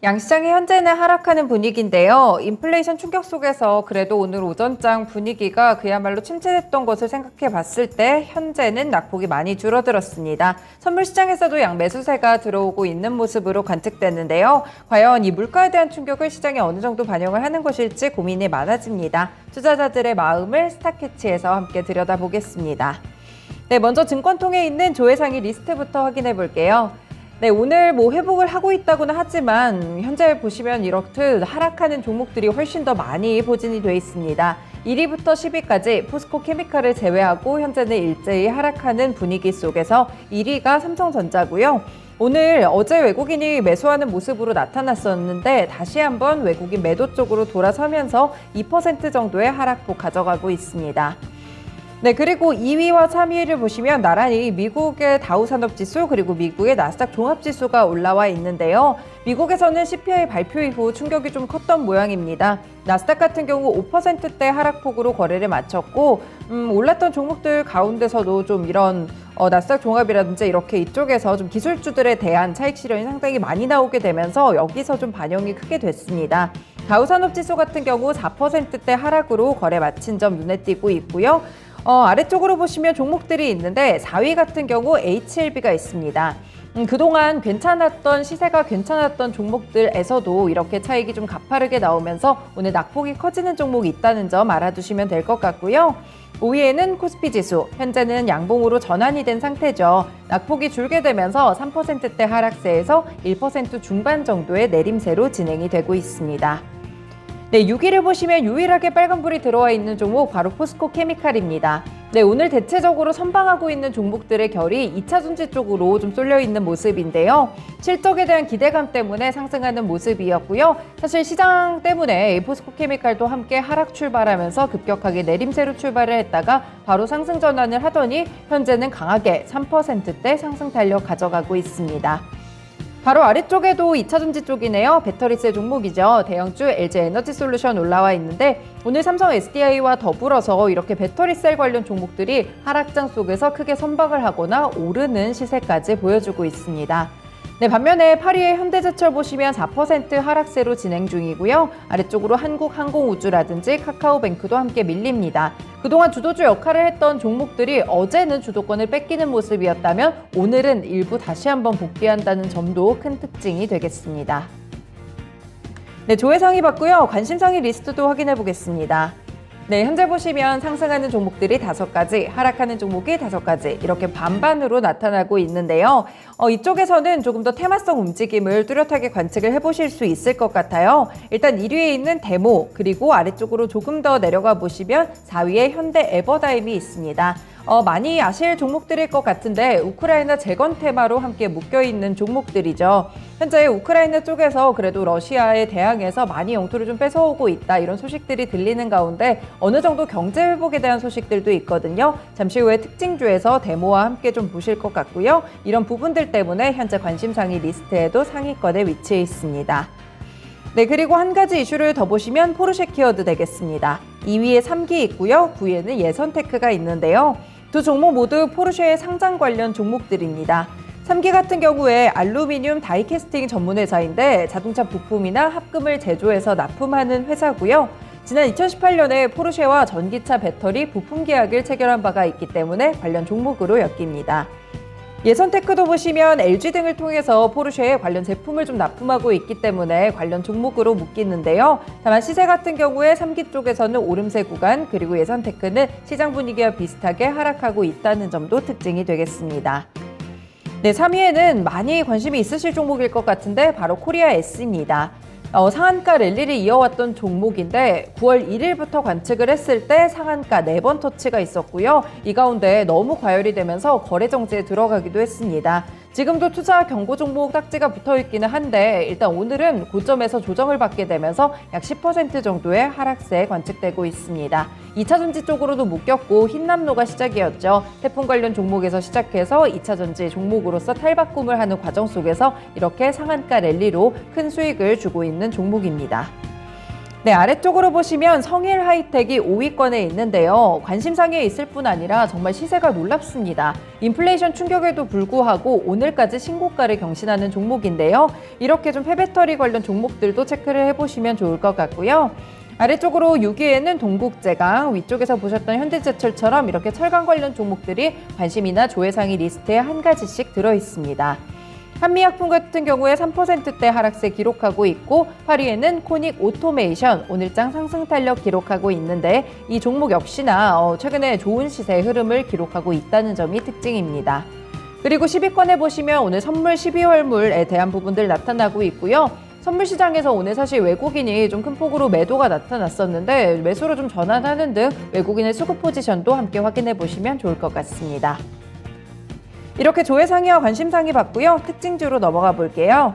양시장이 현재는 하락하는 분위기인데요. 인플레이션 충격 속에서 그래도 오늘 오전장 분위기가 그야말로 침체됐던 것을 생각해 봤을 때 현재는 낙폭이 많이 줄어들었습니다. 선물 시장에서도 양매수세가 들어오고 있는 모습으로 관측되는데요. 과연 이 물가에 대한 충격을 시장에 어느 정도 반영을 하는 것일지 고민이 많아집니다. 투자자들의 마음을 스타캐치에서 함께 들여다보겠습니다. 네, 먼저 증권통에 있는 조회상위 리스트부터 확인해 볼게요. 네, 오늘 회복을 하고 있다고는 하지만 현재 보시면 이렇듯 하락하는 종목들이 훨씬 더 많이 포진이 돼 있습니다. 1위부터 10위까지 포스코 케미칼을 제외하고 현재는 일제히 하락하는 분위기 속에서 1위가 삼성전자고요. 오늘 어제 외국인이 매수하는 모습으로 나타났었는데 다시 한번 외국인 매도 쪽으로 돌아서면서 2% 정도의 하락폭 가져가고 있습니다. 네, 그리고 2위와 3위를 보시면 나란히 미국의 다우산업지수 그리고 미국의 나스닥 종합지수가 올라와 있는데요. 미국에서는 CPI 발표 이후 충격이 좀 컸던 모양입니다. 나스닥 같은 경우 5%대 하락폭으로 거래를 마쳤고 올랐던 종목들 가운데서도 좀 이런 나스닥 종합이라든지 이렇게 이쪽에서 좀 기술주들에 대한 차익 실현이 상당히 많이 나오게 되면서 여기서 좀 반영이 크게 됐습니다. 다우산업지수 같은 경우 4%대 하락으로 거래 마친 점 눈에 띄고 있고요. 아래쪽으로 보시면 종목들이 있는데 4위 같은 경우 HLB가 있습니다. 그동안 시세가 괜찮았던 종목들에서도 이렇게 차익이 좀 가파르게 나오면서 오늘 낙폭이 커지는 종목이 있다는 점 알아두시면 될 것 같고요. 5위에는 코스피 지수, 현재는 양봉으로 전환이 된 상태죠. 낙폭이 줄게 되면서 3%대 하락세에서 1% 중반 정도의 내림세로 진행이 되고 있습니다. 네, 6위를 보시면 유일하게 빨간불이 들어와 있는 종목 바로 포스코 케미칼입니다. 네, 오늘 대체적으로 선방하고 있는 종목들의 결이 2차 전지 쪽으로 좀 쏠려 있는 모습인데요. 실적에 대한 기대감 때문에 상승하는 모습이었고요. 사실 시장 때문에 포스코 케미칼도 함께 하락 출발하면서 급격하게 내림세로 출발을 했다가 바로 상승 전환을 하더니 현재는 강하게 3%대 상승 탄력 가져가고 있습니다. 바로 아래쪽에도 2차전지 쪽이네요. 배터리셀 종목이죠. 대형주 LG에너지솔루션 올라와 있는데 오늘 삼성 SDI와 더불어서 이렇게 배터리셀 관련 종목들이 하락장 속에서 크게 선박을 하거나 오르는 시세까지 보여주고 있습니다. 네, 반면에 8위의 현대제철 보시면 4% 하락세로 진행 중이고요. 아래쪽으로 한국항공우주라든지 카카오뱅크도 함께 밀립니다. 그동안 주도주 역할을 했던 종목들이 어제는 주도권을 뺏기는 모습이었다면 오늘은 일부 다시 한번 복귀한다는 점도 큰 특징이 되겠습니다. 네, 조회상위 봤고요. 관심상위 리스트도 확인해 보겠습니다. 네, 현재 보시면 상승하는 종목들이 5가지, 하락하는 종목이 5가지 이렇게 반반으로 나타나고 있는데요. 이쪽에서는 조금 더 테마성 움직임을 뚜렷하게 관측을 해보실 수 있을 것 같아요. 일단 1위에 있는 데모, 그리고 아래쪽으로 조금 더 내려가 보시면 4위에 현대 에버다임이 있습니다. 많이 아실 종목들일 것 같은데 우크라이나 재건 테마로 함께 묶여있는 종목들이죠. 현재 우크라이나 쪽에서 그래도 러시아에 대항해서 많이 영토를 좀 뺏어오고 있다 이런 소식들이 들리는 가운데 어느 정도 경제 회복에 대한 소식들도 있거든요. 잠시 후에 특징주에서 데모와 함께 좀 보실 것 같고요. 이런 부분들 때문에 현재 관심상위 리스트에도 상위권에 위치해 있습니다. 네, 그리고 한 가지 이슈를 더 보시면 포르쉐 키워드 되겠습니다. 2위에 3기 있고요. 9위에는 예선테크가 있는데요. 두 종목 모두 포르쉐의 상장 관련 종목들입니다. 3기 같은 경우에 알루미늄 다이캐스팅 전문 회사인데 자동차 부품이나 합금을 제조해서 납품하는 회사고요. 지난 2018년에 포르쉐와 전기차 배터리 부품 계약을 체결한 바가 있기 때문에 관련 종목으로 엮입니다. 예선테크도 보시면 LG 등을 통해서 포르쉐에 관련 제품을 좀 납품하고 있기 때문에 관련 종목으로 묶이는데요. 다만 시세 같은 경우에 3기 쪽에서는 오름세 구간, 그리고 예선테크는 시장 분위기와 비슷하게 하락하고 있다는 점도 특징이 되겠습니다. 네, 3위에는 많이 관심이 있으실 종목일 것 같은데 바로 코리아 S입니다. 상한가 랠리를 이어왔던 종목인데 9월 1일부터 관측을 했을 때 상한가 4번 터치가 있었고요. 이 가운데 너무 과열이 되면서 거래 정지에 들어가기도 했습니다. 지금도 투자 경고 종목 딱지가 붙어있기는 한데 일단 오늘은 고점에서 조정을 받게 되면서 약 10% 정도의 하락세 관측되고 있습니다. 2차전지 쪽으로도 묶였고 흰남노가 시작이었죠. 태풍 관련 종목에서 시작해서 2차전지 종목으로서 탈바꿈을 하는 과정 속에서 이렇게 상한가 랠리로 큰 수익을 주고 있는 종목입니다. 네, 아래쪽으로 보시면 성일 하이텍이 5위권에 있는데요. 관심사에 있을 뿐 아니라 정말 시세가 놀랍습니다. 인플레이션 충격에도 불구하고 오늘까지 신고가를 경신하는 종목인데요. 이렇게 좀 폐배터리 관련 종목들도 체크를 해보시면 좋을 것 같고요. 아래쪽으로 6위에는 동국제강, 위쪽에서 보셨던 현대제철처럼 이렇게 철강 관련 종목들이 관심이나 조회상위 리스트에 한 가지씩 들어있습니다. 한미약품 같은 경우에 3%대 하락세 기록하고 있고 8위에는 코닉 오토메이션 오늘장 상승 탄력 기록하고 있는데 이 종목 역시나 최근에 좋은 시세 흐름을 기록하고 있다는 점이 특징입니다. 그리고 10위권에 보시면 오늘 선물 12월물에 대한 부분들 나타나고 있고요. 선물 시장에서 오늘 사실 외국인이 좀 큰 폭으로 매도가 나타났었는데 매수로 좀 전환하는 등 외국인의 수급 포지션도 함께 확인해 보시면 좋을 것 같습니다. 이렇게 조회상위와 관심상위 봤고요. 특징주로 넘어가 볼게요.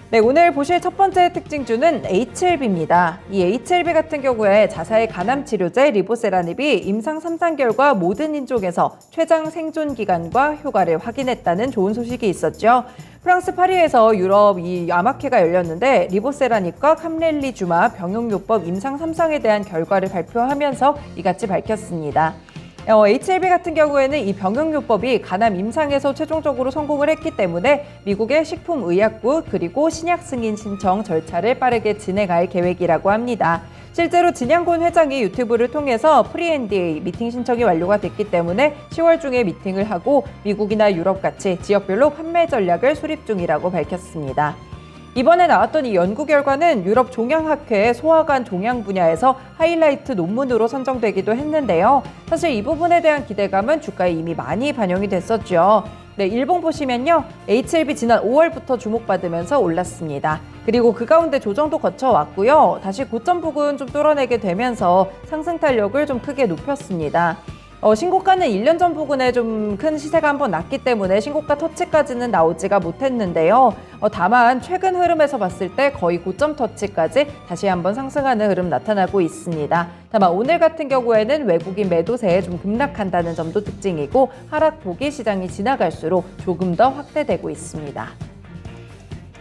네, 오늘 보실 첫 번째 특징주는 HLB입니다. 이 HLB 같은 경우에 자사의 간암치료제 리보세라닙이 임상 3상 결과 모든 인종에서 최장 생존 기간과 효과를 확인했다는 좋은 소식이 있었죠. 프랑스 파리에서 유럽 이 암학회가 열렸는데 리보세라닙과 캄렐리주마 병용요법 임상 3상에 대한 결과를 발표하면서 이같이 밝혔습니다. HLB 같은 경우에는 이 병용요법이 간암 임상에서 최종적으로 성공을 했기 때문에 미국의 식품의약국 그리고 신약 승인 신청 절차를 빠르게 진행할 계획이라고 합니다. 실제로 진양곤 회장이 유튜브를 통해서 프리-NDA 미팅 신청이 완료가 됐기 때문에 10월 중에 미팅을 하고 미국이나 유럽같이 지역별로 판매 전략을 수립 중이라고 밝혔습니다. 이번에 나왔던 이 연구 결과는 유럽 종양학회 소화관 종양 분야에서 하이라이트 논문으로 선정되기도 했는데요. 사실 이 부분에 대한 기대감은 주가에 이미 많이 반영이 됐었죠. 네, 일봉 보시면요. HLB 지난 5월부터 주목받으면서 올랐습니다. 그리고 그 가운데 조정도 거쳐왔고요. 다시 고점 부근 좀 뚫어내게 되면서 상승 탄력을 좀 크게 높였습니다. 신고가는 1년 전 부근에 좀 큰 시세가 한번 났기 때문에 신고가 터치까지는 나오지가 못했는데요. 다만 최근 흐름에서 봤을 때 거의 고점 터치까지 다시 한번 상승하는 흐름 나타나고 있습니다. 다만 오늘 같은 경우에는 외국인 매도세에 좀 급락한다는 점도 특징이고 하락폭이 시장이 지나갈수록 조금 더 확대되고 있습니다.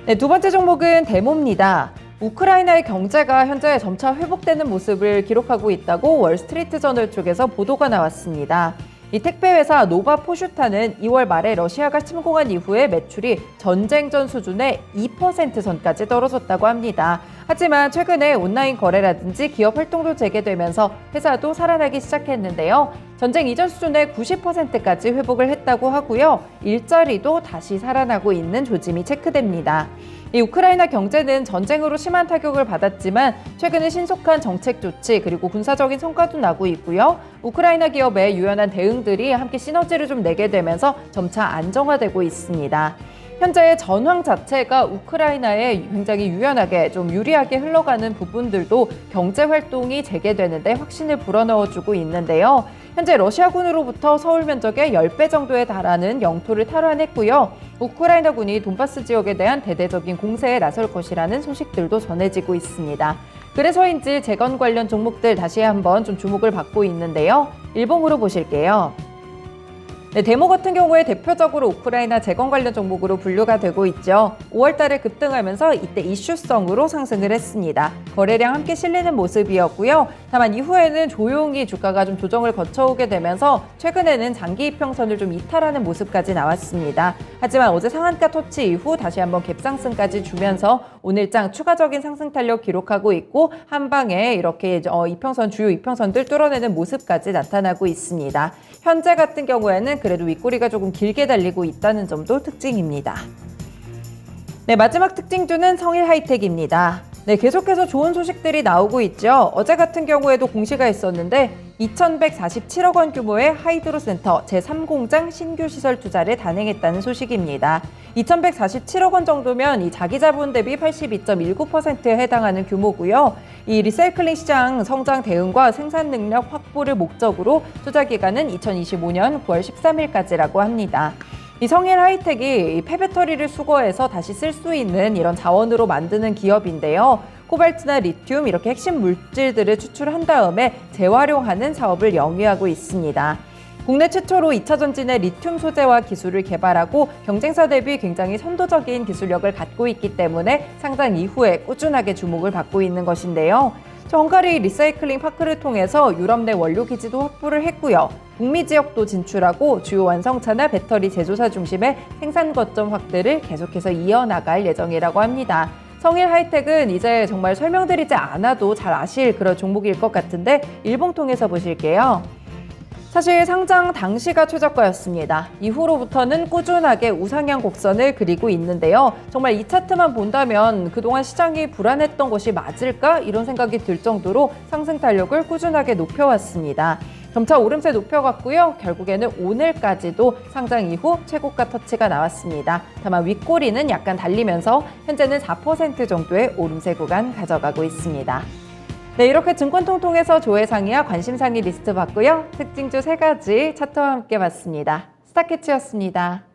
네, 두 번째 종목은 데모입니다. 우크라이나의 경제가 현재 점차 회복되는 모습을 기록하고 있다고 월스트리트저널 쪽에서 보도가 나왔습니다. 이 택배회사 노바포슈타는 2월 말에 러시아가 침공한 이후에 매출이 전쟁 전 수준의 2% 선까지 떨어졌다고 합니다. 하지만 최근에 온라인 거래라든지 기업 활동도 재개되면서 회사도 살아나기 시작했는데요. 전쟁 이전 수준의 90%까지 회복을 했다고 하고요. 일자리도 다시 살아나고 있는 조짐이 체크됩니다. 이 우크라이나 경제는 전쟁으로 심한 타격을 받았지만 최근에 신속한 정책 조치 그리고 군사적인 성과도 나고 있고요. 우크라이나 기업의 유연한 대응들이 함께 시너지를 좀 내게 되면서 점차 안정화되고 있습니다. 현재 전황 자체가 우크라이나에 굉장히 유연하게 좀 유리하게 흘러가는 부분들도 경제 활동이 재개되는데 확신을 불어넣어주고 있는데요. 현재 러시아군으로부터 서울 면적의 10배 정도에 달하는 영토를 탈환했고요. 우크라이나군이 돈바스 지역에 대한 대대적인 공세에 나설 것이라는 소식들도 전해지고 있습니다. 그래서인지 재건 관련 종목들 다시 한번 좀 주목을 받고 있는데요. 일봉으로 보실게요. 네, 데모 같은 경우에 대표적으로 우크라이나 재건 관련 종목으로 분류가 되고 있죠. 5월 달에 급등하면서 이때 이슈성으로 상승을 했습니다. 거래량 함께 실리는 모습이었고요. 다만 이후에는 조용히 주가가 좀 조정을 거쳐오게 되면서 최근에는 장기 이평선을 좀 이탈하는 모습까지 나왔습니다. 하지만 어제 상한가 터치 이후 다시 한번 갭상승까지 주면서 오늘장 추가적인 상승 탄력 기록하고 있고 한 방에 이렇게 이평선 주요 이평선들 뚫어내는 모습까지 나타나고 있습니다. 현재 같은 경우에는 그래도 윗꼬리가 조금 길게 달리고 있다는 점도 특징입니다. 네, 마지막 특징주는 성일 하이텍입니다. 네, 계속해서 좋은 소식들이 나오고 있죠. 어제 같은 경우에도 공시가 있었는데 2,147억 원 규모의 하이드로센터 제3공장 신규 시설 투자를 단행했다는 소식입니다. 2,147억 원 정도면 이 자기 자본 대비 82.19%에 해당하는 규모고요. 이 리사이클링 시장 성장 대응과 생산 능력 확보를 목적으로 투자 기간은 2025년 9월 13일까지라고 합니다. 이 성일 하이텍이 폐배터리를 수거해서 다시 쓸 수 있는 이런 자원으로 만드는 기업인데요. 코발트나 리튬 이렇게 핵심 물질들을 추출한 다음에 재활용하는 사업을 영위하고 있습니다. 국내 최초로 2차 전지의 리튬 소재와 기술을 개발하고 경쟁사 대비 굉장히 선도적인 기술력을 갖고 있기 때문에 상장 이후에 꾸준하게 주목을 받고 있는 것인데요. 헝가리 리사이클링 파크를 통해서 유럽 내 원료 기지도 확보를 했고요. 북미 지역도 진출하고 주요 완성차나 배터리 제조사 중심의 생산 거점 확대를 계속해서 이어나갈 예정이라고 합니다. 성일 하이텍은 이제 정말 설명드리지 않아도 잘 아실 그런 종목일 것 같은데 일봉 통해서 보실게요. 사실 상장 당시가 최저가였습니다. 이후로부터는 꾸준하게 우상향 곡선을 그리고 있는데요. 정말 이 차트만 본다면 그동안 시장이 불안했던 것이 맞을까? 이런 생각이 들 정도로 상승 탄력을 꾸준하게 높여왔습니다. 점차 오름세 높여갔고요. 결국에는 오늘까지도 상장 이후 최고가 터치가 나왔습니다. 다만 윗꼬리는 약간 달리면서 현재는 4% 정도의 오름세 구간 가져가고 있습니다. 네, 이렇게 증권통통에서 조회상이와 관심상의 리스트 봤고요. 특징주 3가지 차트와 함께 봤습니다. 스타캐치였습니다.